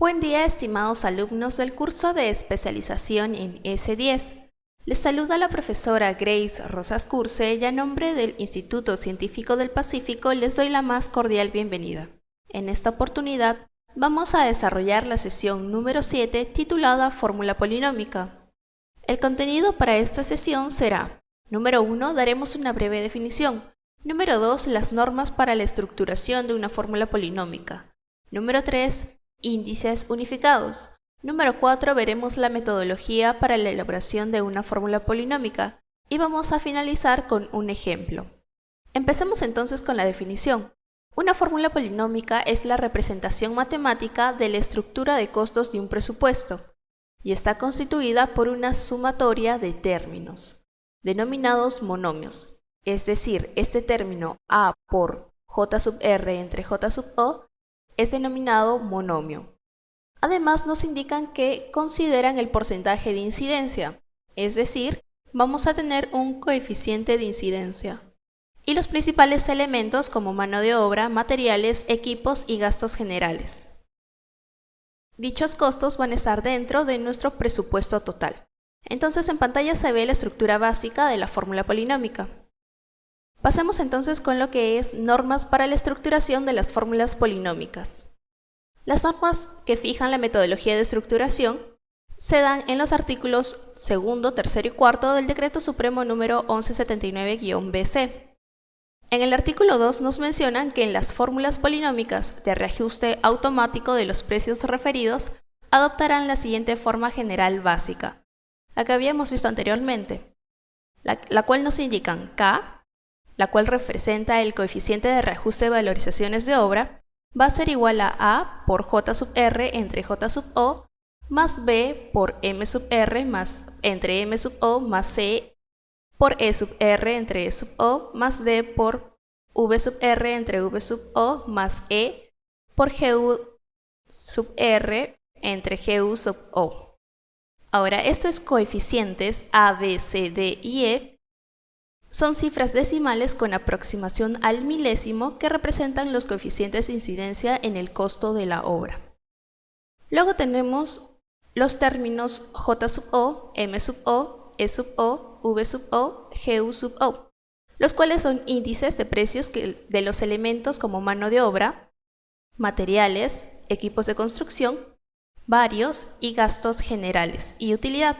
Buen día, estimados alumnos del curso de especialización en S10. Les saluda la profesora Grace Rosas Curse y a nombre del Instituto Científico del Pacífico les doy la más cordial bienvenida. En esta oportunidad vamos a desarrollar la sesión número 7 titulada Fórmula polinómica. El contenido para esta sesión será: número 1, daremos una breve definición. Número 2, las normas para la estructuración de una fórmula polinómica. Número 3, índices unificados. Número 4, veremos la metodología para la elaboración de una fórmula polinómica y vamos a finalizar con un ejemplo. Empecemos entonces con la definición. Una fórmula polinómica es la representación matemática de la estructura de costos de un presupuesto y está constituida por una sumatoria de términos, denominados monomios. Es decir, este término A por J sub R entre J sub O es denominado monomio. Además, nos indican que consideran el porcentaje de incidencia, es decir, vamos a tener un coeficiente de incidencia. Y los principales elementos como mano de obra, materiales, equipos y gastos generales. Dichos costos van a estar dentro de nuestro presupuesto total. Entonces en pantalla se ve la estructura básica de la fórmula polinómica. Pasemos entonces con lo que es normas para la estructuración de las fórmulas polinómicas. Las normas que fijan la metodología de estructuración se dan en los artículos 2, 3 y 4 del Decreto Supremo número 1179-BC. En el artículo 2 nos mencionan que en las fórmulas polinómicas de reajuste automático de los precios referidos adoptarán la siguiente forma general básica, la que habíamos visto anteriormente, la cual nos indican K, la cual representa el coeficiente de reajuste de valorizaciones de obra, va a ser igual a por J sub R entre J sub O más B por M sub R más entre M sub O más C por E sub R entre E sub O más D por V sub R entre V sub O más E por GU sub R entre GU sub O. Ahora, estos coeficientes A, B, C, D y E son cifras decimales con aproximación al milésimo que representan los coeficientes de incidencia en el costo de la obra. Luego tenemos los términos J sub O, M sub O, E sub O, V sub O, GU sub O, los cuales son índices de precios de los elementos como mano de obra, materiales, equipos de construcción, varios y gastos generales y utilidad.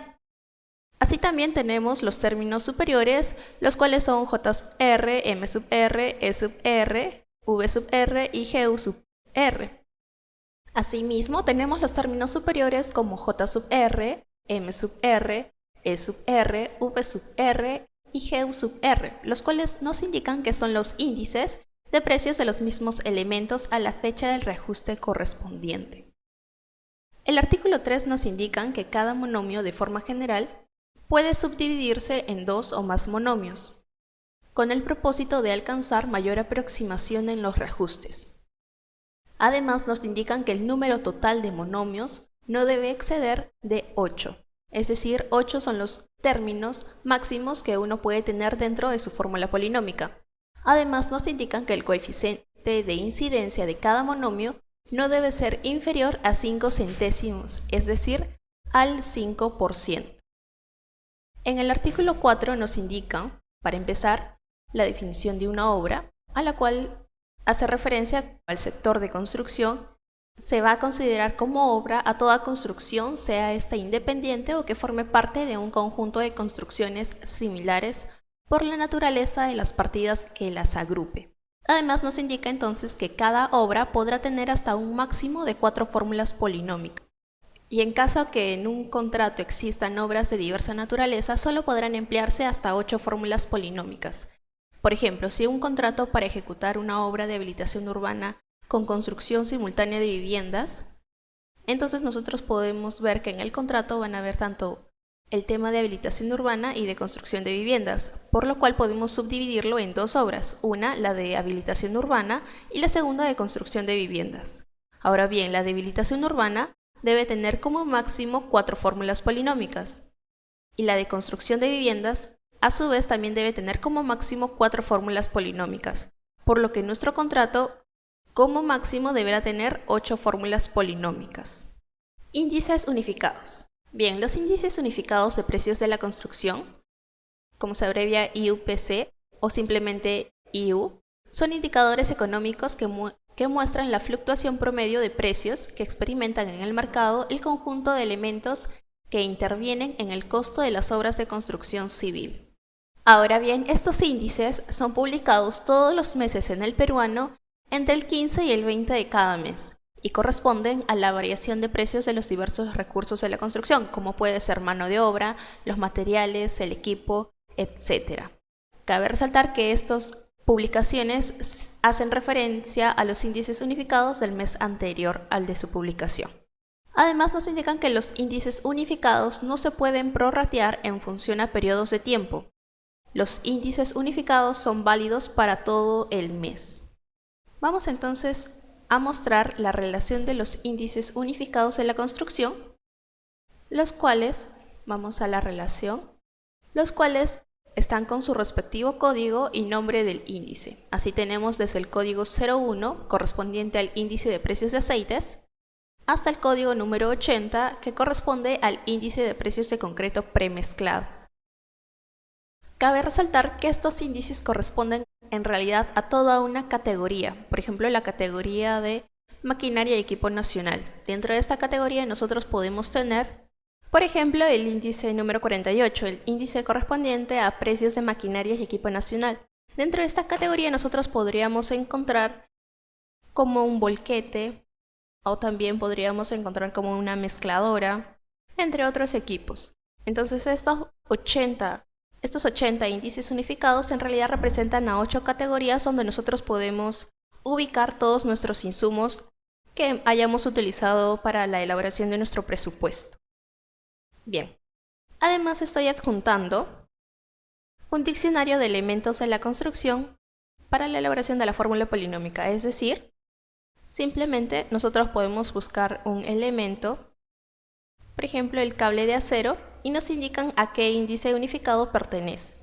Así también tenemos los términos superiores, los cuales son J sub R, M sub R, E sub R, V sub R y GU sub R. Asimismo, tenemos los términos superiores como J sub R, M sub R, E sub R, V sub R y GU sub R, los cuales nos indican que son los índices de precios de los mismos elementos a la fecha del reajuste correspondiente. El artículo 3 nos indica que cada monomio de forma general puede subdividirse en dos o más monomios, con el propósito de alcanzar mayor aproximación en los reajustes. Además, nos indican que el número total de monomios no debe exceder de 8, es decir, 8 son los términos máximos que uno puede tener dentro de su fórmula polinómica. Además, nos indican que el coeficiente de incidencia de cada monomio no debe ser inferior a 5 centésimos, es decir, al 5%. En el artículo 4 nos indica, para empezar, la definición de una obra, a la cual hace referencia al sector de construcción. Se va a considerar como obra a toda construcción, sea esta independiente o que forme parte de un conjunto de construcciones similares por la naturaleza de las partidas que las agrupe. Además, nos indica entonces que cada obra podrá tener hasta un máximo de 4 fórmulas polinómicas. Y en caso que en un contrato existan obras de diversa naturaleza, solo podrán emplearse hasta 8 fórmulas polinómicas. Por ejemplo, si un contrato para ejecutar una obra de habilitación urbana con construcción simultánea de viviendas, entonces nosotros podemos ver que en el contrato van a haber tanto el tema de habilitación urbana y de construcción de viviendas, por lo cual podemos subdividirlo en dos obras, una la de habilitación urbana y la segunda de construcción de viviendas. Ahora bien, la de habilitación urbana debe tener como máximo 4 fórmulas polinómicas y la de construcción de viviendas a su vez también debe tener como máximo 4 fórmulas polinómicas, por lo que nuestro contrato como máximo deberá tener 8 fórmulas polinómicas. Índices unificados. Bien, los índices unificados de precios de la construcción, como se abrevia IUPC o simplemente IU, son indicadores económicos que muestran la fluctuación promedio de precios que experimentan en el mercado el conjunto de elementos que intervienen en el costo de las obras de construcción civil. Ahora bien, estos índices son publicados todos los meses en el peruano entre el 15 y el 20 de cada mes y corresponden a la variación de precios de los diversos recursos de la construcción, como puede ser mano de obra, los materiales, el equipo, etc. Cabe resaltar que estas publicaciones hacen referencia a los índices unificados del mes anterior al de su publicación. Además, nos indican que los índices unificados no se pueden prorratear en función a periodos de tiempo. Los índices unificados son válidos para todo el mes. Vamos entonces a mostrar la relación de los índices unificados de la construcción, los cuales están con su respectivo código y nombre del índice. Así tenemos desde el código 01, correspondiente al índice de precios de aceites, hasta el código número 80, que corresponde al índice de precios de concreto premezclado. Cabe resaltar que estos índices corresponden en realidad a toda una categoría, por ejemplo la categoría de maquinaria y equipo nacional. Dentro de esta categoría nosotros podemos tener, por ejemplo, el índice número 48, el índice correspondiente a precios de maquinaria y equipo nacional. Dentro de esta categoría nosotros podríamos encontrar como un volquete o también podríamos encontrar como una mezcladora, entre otros equipos. Entonces estos 80 índices unificados en realidad representan a 8 categorías donde nosotros podemos ubicar todos nuestros insumos que hayamos utilizado para la elaboración de nuestro presupuesto. Bien, además estoy adjuntando un diccionario de elementos de la construcción para la elaboración de la fórmula polinómica, es decir, simplemente nosotros podemos buscar un elemento, por ejemplo el cable de acero, y nos indican a qué índice unificado pertenece.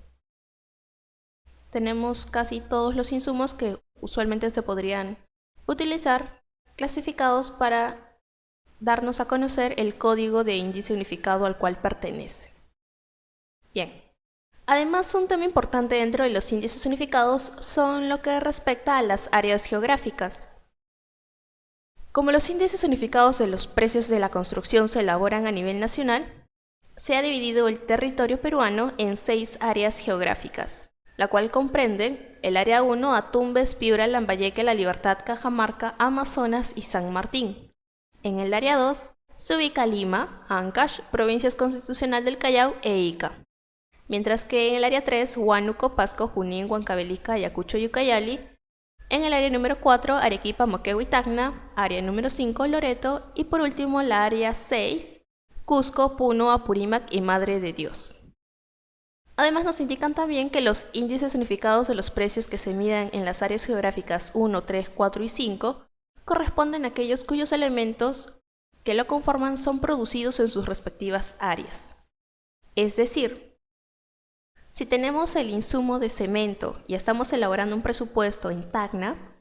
Tenemos casi todos los insumos que usualmente se podrían utilizar clasificados para darnos a conocer el código de índice unificado al cual pertenece. Bien, además un tema importante dentro de los índices unificados son lo que respecta a las áreas geográficas. Como los índices unificados de los precios de la construcción se elaboran a nivel nacional, se ha dividido el territorio peruano en 6 áreas geográficas, la cual comprende el área 1 a Tumbes, Piura, Lambayeque, La Libertad, Cajamarca, Amazonas y San Martín. En el área 2 se ubica Lima, Ancash, Provincias Constitucional del Callao e Ica. Mientras que en el área 3, Huánuco, Pasco, Junín, Huancavelica, Ayacucho y Ucayali. En el área número 4, Arequipa, Moquegua y Tacna. Área número 5, Loreto. Y por último, la área 6, Cusco, Puno, Apurímac y Madre de Dios. Además nos indican también que los índices unificados de los precios que se miden en las áreas geográficas 1, 3, 4 y 5 corresponden a aquellos cuyos elementos que lo conforman son producidos en sus respectivas áreas. Es decir, si tenemos el insumo de cemento y estamos elaborando un presupuesto en Tacna,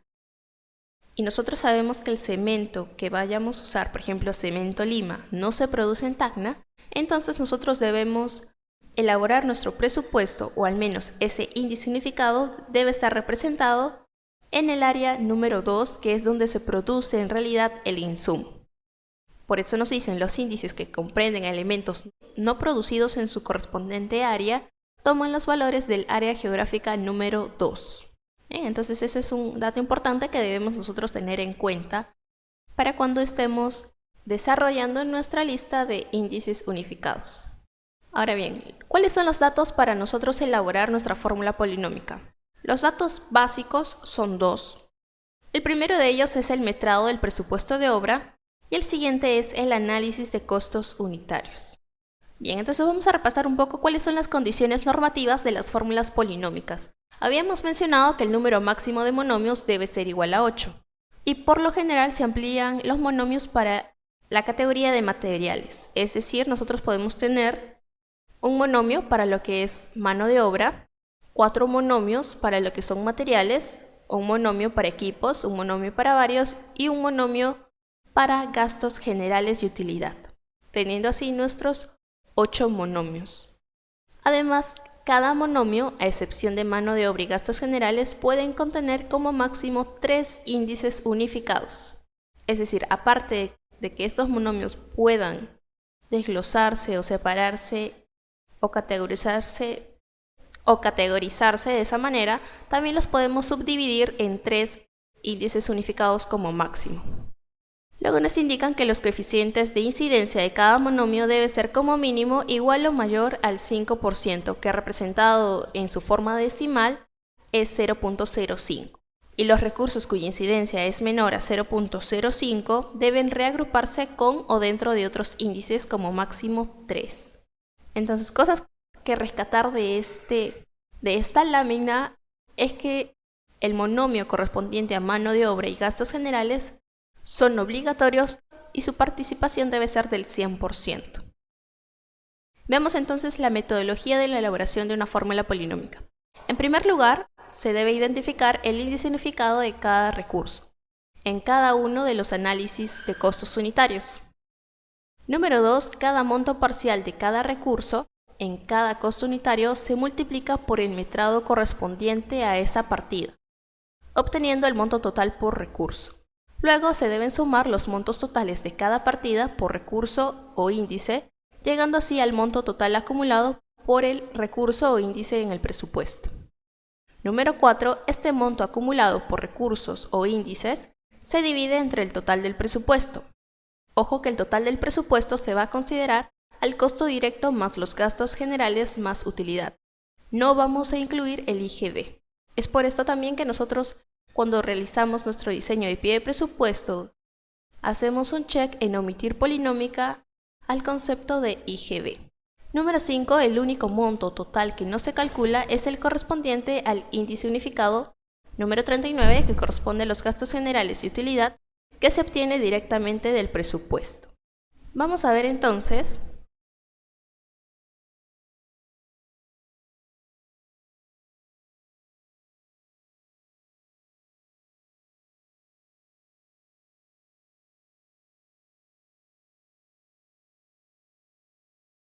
y nosotros sabemos que el cemento que vayamos a usar, por ejemplo cemento Lima, no se produce en Tacna, entonces nosotros debemos elaborar nuestro presupuesto, o al menos ese índice unificado debe estar representado en el área número 2, que es donde se produce en realidad el insumo. Por eso nos dicen los índices que comprenden elementos no producidos en su correspondiente área, toman los valores del área geográfica número 2. Entonces eso es un dato importante que debemos nosotros tener en cuenta para cuando estemos desarrollando nuestra lista de índices unificados. Ahora bien, ¿cuáles son los datos para nosotros elaborar nuestra fórmula polinómica? Los datos básicos son 2. El primero de ellos es el metrado del presupuesto de obra y el siguiente es el análisis de costos unitarios. Bien, entonces vamos a repasar un poco cuáles son las condiciones normativas de las fórmulas polinómicas. Habíamos mencionado que el número máximo de monomios debe ser igual a 8 y por lo general se amplían los monomios para la categoría de materiales, es decir, nosotros podemos tener un monomio para lo que es mano de obra, 4 monomios para lo que son materiales, un monomio para equipos, un monomio para varios y un monomio para gastos generales y utilidad, teniendo así nuestros 8 monomios. Además, cada monomio, a excepción de mano de obra y gastos generales, pueden contener como máximo 3 índices unificados. Es decir, aparte de que estos monomios puedan desglosarse o separarse o categorizarse de esa manera, también los podemos subdividir en 3 índices unificados como máximo. Luego nos indican que los coeficientes de incidencia de cada monomio debe ser como mínimo igual o mayor al 5%, que representado en su forma decimal es 0.05. Y los recursos cuya incidencia es menor a 0.05 deben reagruparse con o dentro de otros índices como máximo 3. Entonces, cosas que rescatar de esta lámina es que el monomio correspondiente a mano de obra y gastos generales son obligatorios y su participación debe ser del 100%. Veamos entonces la metodología de la elaboración de una fórmula polinómica. En primer lugar, se debe identificar el índice unificado de cada recurso, en cada uno de los análisis de costos unitarios. Número 2, cada monto parcial de cada recurso, en cada costo unitario, se multiplica por el metrado correspondiente a esa partida, obteniendo el monto total por recurso. Luego se deben sumar los montos totales de cada partida por recurso o índice, llegando así al monto total acumulado por el recurso o índice en el presupuesto. Número 4. Este monto acumulado por recursos o índices se divide entre el total del presupuesto. Ojo que el total del presupuesto se va a considerar al costo directo más los gastos generales más utilidad. No vamos a incluir el IGB. Es por esto también que nosotros, cuando realizamos nuestro diseño de pie de presupuesto, hacemos un check en omitir polinómica al concepto de IGB. Número 5. El único monto total que no se calcula es el correspondiente al índice unificado. Número 39, que corresponde a los gastos generales y utilidad, que se obtiene directamente del presupuesto. Vamos a ver entonces